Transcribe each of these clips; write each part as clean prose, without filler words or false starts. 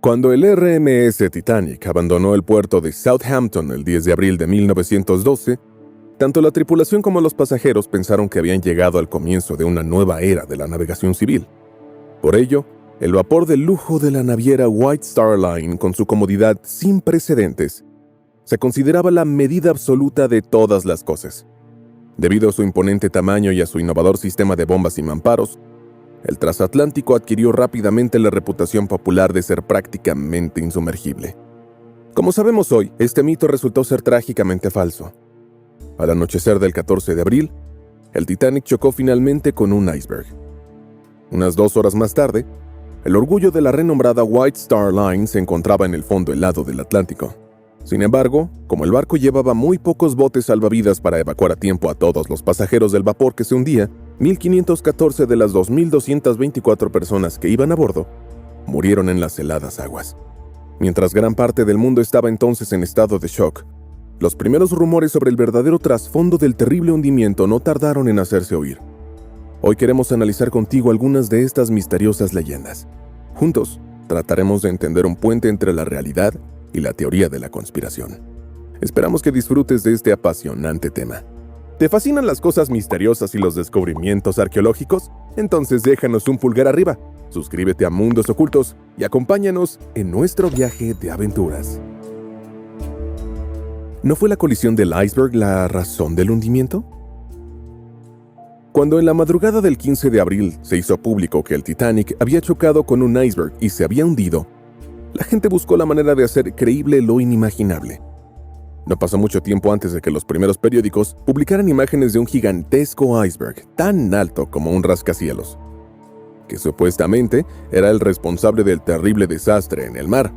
Cuando el RMS Titanic abandonó el puerto de Southampton el 10 de abril de 1912, tanto la tripulación como los pasajeros pensaron que habían llegado al comienzo de una nueva era de la navegación civil. Por ello, el vapor de lujo de la naviera White Star Line, con su comodidad sin precedentes, se consideraba la medida absoluta de todas las cosas. Debido a su imponente tamaño y a su innovador sistema de bombas y mamparos, el transatlántico adquirió rápidamente la reputación popular de ser prácticamente insumergible. Como sabemos hoy, este mito resultó ser trágicamente falso. Al anochecer del 14 de abril, el Titanic chocó finalmente con un iceberg. Unas 2 horas más tarde, el orgullo de la renombrada White Star Line se encontraba en el fondo helado del Atlántico. Sin embargo, como el barco llevaba muy pocos botes salvavidas para evacuar a tiempo a todos los pasajeros del vapor que se hundía, 1,514 de las 2,224 personas que iban a bordo murieron en las heladas aguas. Mientras gran parte del mundo estaba entonces en estado de shock, los primeros rumores sobre el verdadero trasfondo del terrible hundimiento no tardaron en hacerse oír. Hoy queremos analizar contigo algunas de estas misteriosas leyendas. Juntos, trataremos de entender un puente entre la realidad y la teoría de la conspiración. Esperamos que disfrutes de este apasionante tema. ¿Te fascinan las cosas misteriosas y los descubrimientos arqueológicos? Entonces déjanos un pulgar arriba, suscríbete a Mundos Ocultos y acompáñanos en nuestro viaje de aventuras. ¿No fue la colisión del iceberg la razón del hundimiento? Cuando en la madrugada del 15 de abril se hizo público que el Titanic había chocado con un iceberg y se había hundido, la gente buscó la manera de hacer creíble lo inimaginable. No pasó mucho tiempo antes de que los primeros periódicos publicaran imágenes de un gigantesco iceberg, tan alto como un rascacielos, que supuestamente era el responsable del terrible desastre en el mar.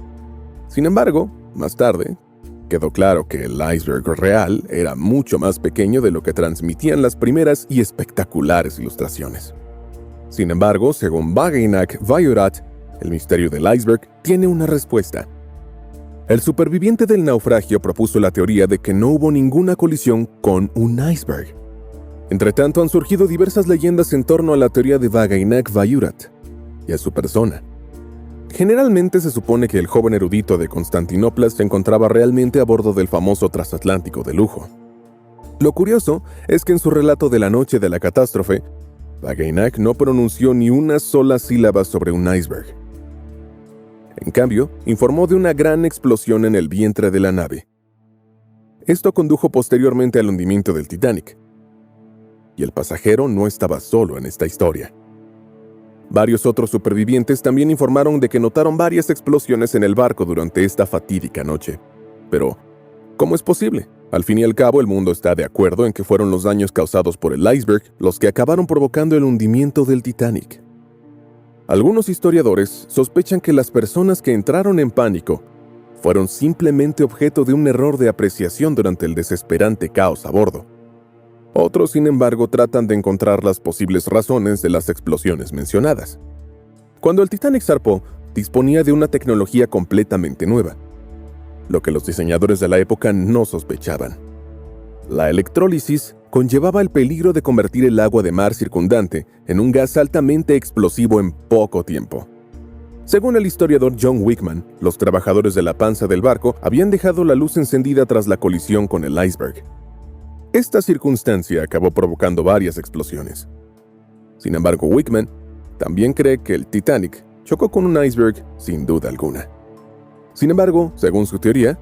Sin embargo, más tarde, quedó claro que el iceberg real era mucho más pequeño de lo que transmitían las primeras y espectaculares ilustraciones. Sin embargo, según Vaginac Vayurat, el misterio del iceberg tiene una respuesta. El superviviente del naufragio propuso la teoría de que no hubo ninguna colisión con un iceberg. Entretanto, han surgido diversas leyendas en torno a la teoría de Vaginac Vayurat y a su persona. Generalmente se supone que el joven erudito de Constantinopla se encontraba realmente a bordo del famoso transatlántico de lujo. Lo curioso es que en su relato de la noche de la catástrofe, Vaginac no pronunció ni una sola sílaba sobre un iceberg. En cambio, informó de una gran explosión en el vientre de la nave. Esto condujo posteriormente al hundimiento del Titanic. Y el pasajero no estaba solo en esta historia. Varios otros supervivientes también informaron de que notaron varias explosiones en el barco durante esta fatídica noche. Pero, ¿cómo es posible? Al fin y al cabo, el mundo está de acuerdo en que fueron los daños causados por el iceberg los que acabaron provocando el hundimiento del Titanic. Algunos historiadores sospechan que las personas que entraron en pánico fueron simplemente objeto de un error de apreciación durante el desesperante caos a bordo. Otros, sin embargo, tratan de encontrar las posibles razones de las explosiones mencionadas. Cuando el Titanic zarpó, disponía de una tecnología completamente nueva, lo que los diseñadores de la época no sospechaban. La electrólisis conllevaba el peligro de convertir el agua de mar circundante en un gas altamente explosivo en poco tiempo. Según el historiador John Wickman, los trabajadores de la panza del barco habían dejado la luz encendida tras la colisión con el iceberg. Esta circunstancia acabó provocando varias explosiones. Sin embargo, Wickman también cree que el Titanic chocó con un iceberg sin duda alguna. Sin embargo, según su teoría,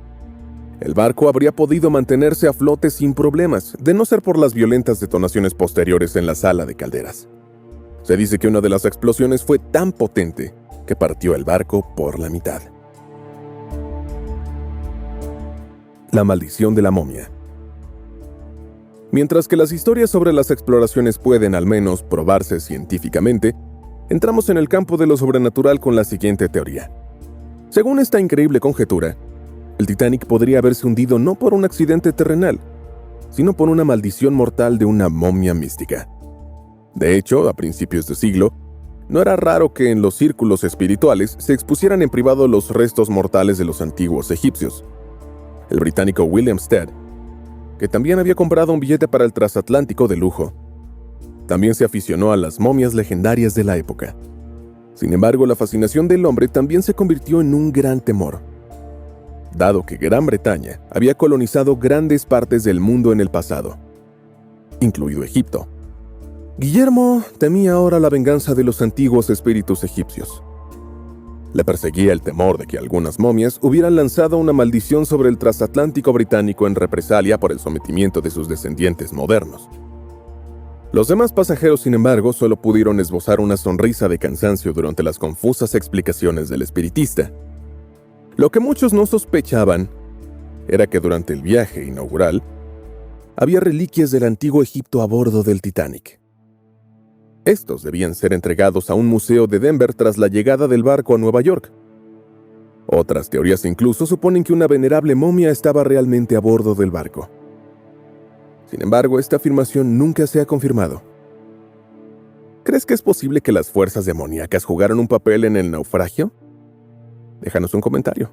el barco habría podido mantenerse a flote sin problemas, de no ser por las violentas detonaciones posteriores en la sala de calderas. Se dice que una de las explosiones fue tan potente que partió el barco por la mitad. La maldición de la momia. Mientras que las historias sobre las exploraciones pueden al menos probarse científicamente, entramos en el campo de lo sobrenatural con la siguiente teoría. Según esta increíble conjetura, el Titanic podría haberse hundido no por un accidente terrenal, sino por una maldición mortal de una momia mística. De hecho, a principios de siglo, no era raro que en los círculos espirituales se expusieran en privado los restos mortales de los antiguos egipcios. El británico William Stead, que también había comprado un billete para el transatlántico de lujo, también se aficionó a las momias legendarias de la época. Sin embargo, la fascinación del hombre también se convirtió en un gran temor, dado que Gran Bretaña había colonizado grandes partes del mundo en el pasado, incluido Egipto. Guillermo temía ahora la venganza de los antiguos espíritus egipcios. Le perseguía el temor de que algunas momias hubieran lanzado una maldición sobre el transatlántico británico en represalia por el sometimiento de sus descendientes modernos. Los demás pasajeros, sin embargo, solo pudieron esbozar una sonrisa de cansancio durante las confusas explicaciones del espiritista. Lo que muchos no sospechaban era que durante el viaje inaugural había reliquias del antiguo Egipto a bordo del Titanic. Estos debían ser entregados a un museo de Denver tras la llegada del barco a Nueva York. Otras teorías incluso suponen que una venerable momia estaba realmente a bordo del barco. Sin embargo, esta afirmación nunca se ha confirmado. ¿Crees que es posible que las fuerzas demoníacas jugaron un papel en el naufragio? Déjanos un comentario.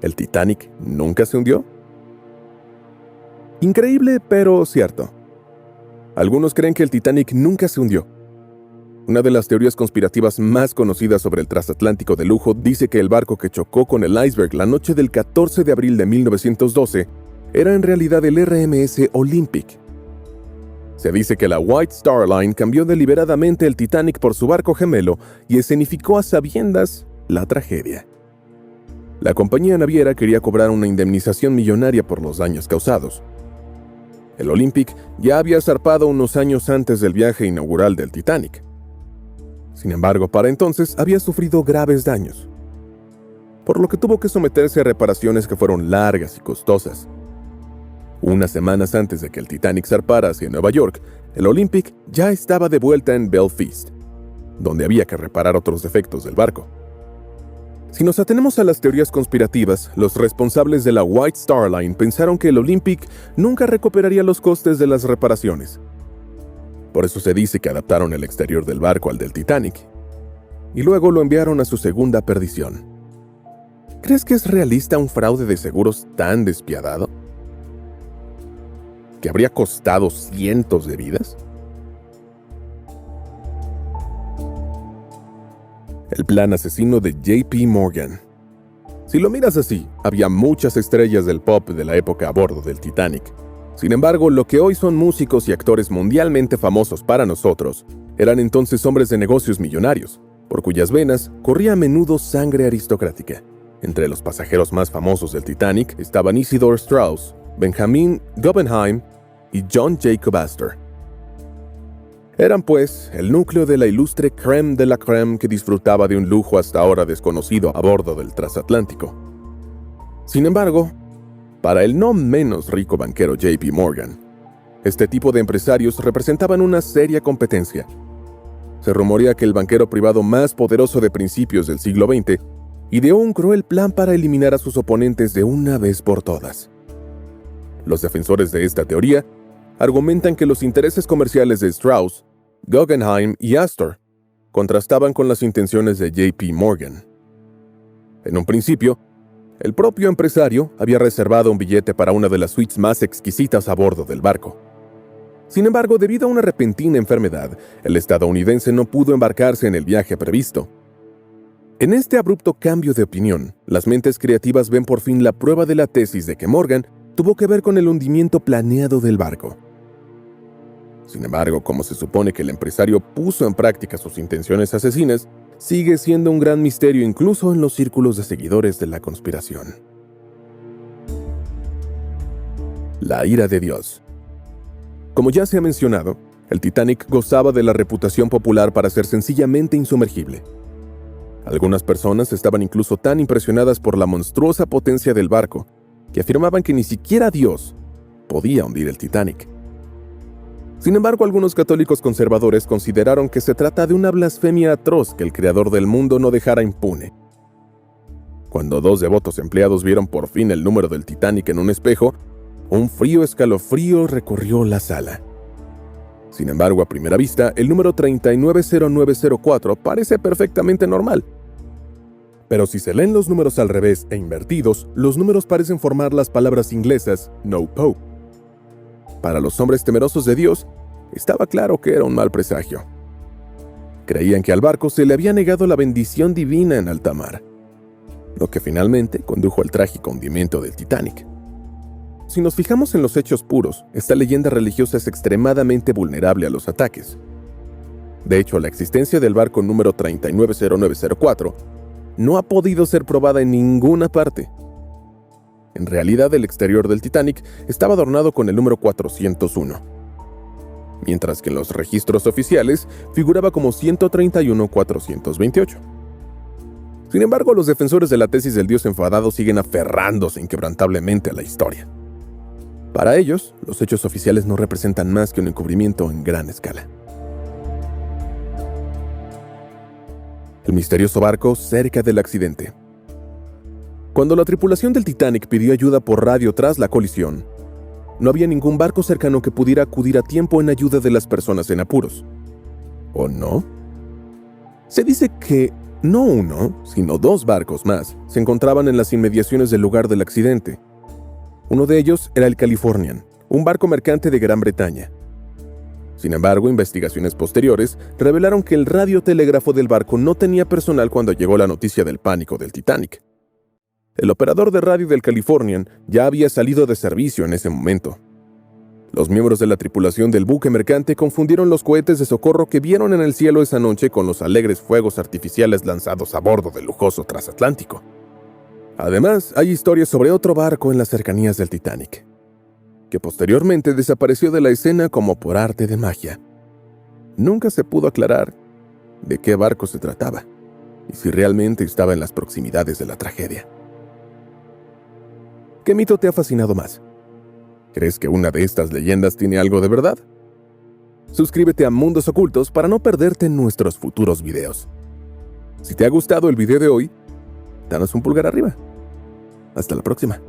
¿El Titanic nunca se hundió? Increíble, pero cierto. Algunos creen que el Titanic nunca se hundió. Una de las teorías conspirativas más conocidas sobre el transatlántico de lujo dice que el barco que chocó con el iceberg la noche del 14 de abril de 1912 era en realidad el RMS Olympic. Se dice que la White Star Line cambió deliberadamente el Titanic por su barco gemelo y escenificó a sabiendas la tragedia. La compañía naviera quería cobrar una indemnización millonaria por los daños causados. El Olympic ya había zarpado unos años antes del viaje inaugural del Titanic. Sin embargo, para entonces había sufrido graves daños, por lo que tuvo que someterse a reparaciones que fueron largas y costosas. Unas semanas antes de que el Titanic zarpara hacia Nueva York, el Olympic ya estaba de vuelta en Belfast, donde había que reparar otros defectos del barco. Si nos atenemos a las teorías conspirativas, los responsables de la White Star Line pensaron que el Olympic nunca recuperaría los costes de las reparaciones. Por eso se dice que adaptaron el exterior del barco al del Titanic, y luego lo enviaron a su segunda perdición. ¿Crees que es realista un fraude de seguros tan despiadado? ¿Que habría costado cientos de vidas? El plan asesino de J.P. Morgan. Si lo miras así, había muchas estrellas del pop de la época a bordo del Titanic. Sin embargo, lo que hoy son músicos y actores mundialmente famosos para nosotros, eran entonces hombres de negocios millonarios, por cuyas venas corría a menudo sangre aristocrática. Entre los pasajeros más famosos del Titanic estaban Isidore Straus, Benjamin Guggenheim y John Jacob Astor. Eran, pues, el núcleo de la ilustre crème de la crème que disfrutaba de un lujo hasta ahora desconocido a bordo del transatlántico. Sin embargo, para el no menos rico banquero J.P. Morgan, este tipo de empresarios representaban una seria competencia. Se rumorea que el banquero privado más poderoso de principios del siglo XX ideó un cruel plan para eliminar a sus oponentes de una vez por todas. Los defensores de esta teoría argumentan que los intereses comerciales de Strauss, Guggenheim y Astor contrastaban con las intenciones de J.P. Morgan. En un principio, el propio empresario había reservado un billete para una de las suites más exquisitas a bordo del barco. Sin embargo, debido a una repentina enfermedad, el estadounidense no pudo embarcarse en el viaje previsto. En este abrupto cambio de opinión, las mentes creativas ven por fin la prueba de la tesis de que Morgan tuvo que ver con el hundimiento planeado del barco. Sin embargo, como se supone que el empresario puso en práctica sus intenciones asesinas, sigue siendo un gran misterio incluso en los círculos de seguidores de la conspiración. La ira de Dios. Como ya se ha mencionado, el Titanic gozaba de la reputación popular para ser sencillamente insumergible. Algunas personas estaban incluso tan impresionadas por la monstruosa potencia del barco que afirmaban que ni siquiera Dios podía hundir el Titanic. Sin embargo, algunos católicos conservadores consideraron que se trata de una blasfemia atroz que el creador del mundo no dejara impune. Cuando dos devotos empleados vieron por fin el número del Titanic en un espejo, un frío escalofrío recorrió la sala. Sin embargo, a primera vista, el número 390904 parece perfectamente normal. Pero si se leen los números al revés e invertidos, los números parecen formar las palabras inglesas "No Pope". Para los hombres temerosos de Dios, Estaba claro que era un mal presagio. Creían que al barco se le había negado la bendición divina en alta mar, lo que finalmente condujo al trágico hundimiento del Titanic. Si nos fijamos en los hechos puros, esta leyenda religiosa es extremadamente vulnerable a los ataques. De hecho, la existencia del barco número 390904 no ha podido ser probada en ninguna parte. En realidad, el exterior del Titanic estaba adornado con el número 401, mientras que en los registros oficiales figuraba como 131-428. Sin embargo, los defensores de la tesis del dios enfadado siguen aferrándose inquebrantablemente a la historia. Para ellos, los hechos oficiales no representan más que un encubrimiento en gran escala. El misterioso barco cerca del accidente. Cuando la tripulación del Titanic pidió ayuda por radio tras la colisión, no había ningún barco cercano que pudiera acudir a tiempo en ayuda de las personas en apuros. ¿O no? Se dice que no uno, sino 2 barcos más se encontraban en las inmediaciones del lugar del accidente. Uno de ellos era el Californian, un barco mercante de Gran Bretaña. Sin embargo, investigaciones posteriores revelaron que el radiotelégrafo del barco no tenía personal cuando llegó la noticia del pánico del Titanic. El operador de radio del Californian ya había salido de servicio en ese momento. Los miembros de la tripulación del buque mercante confundieron los cohetes de socorro que vieron en el cielo esa noche con los alegres fuegos artificiales lanzados a bordo del lujoso transatlántico. Además, hay historias sobre otro barco en las cercanías del Titanic, que posteriormente desapareció de la escena como por arte de magia. Nunca se pudo aclarar de qué barco se trataba y si realmente estaba en las proximidades de la tragedia. ¿Qué mito te ha fascinado más? ¿Crees que una de estas leyendas tiene algo de verdad? Suscríbete a Mundos Ocultos para no perderte nuestros futuros videos. Si te ha gustado el video de hoy, danos un pulgar arriba. Hasta la próxima.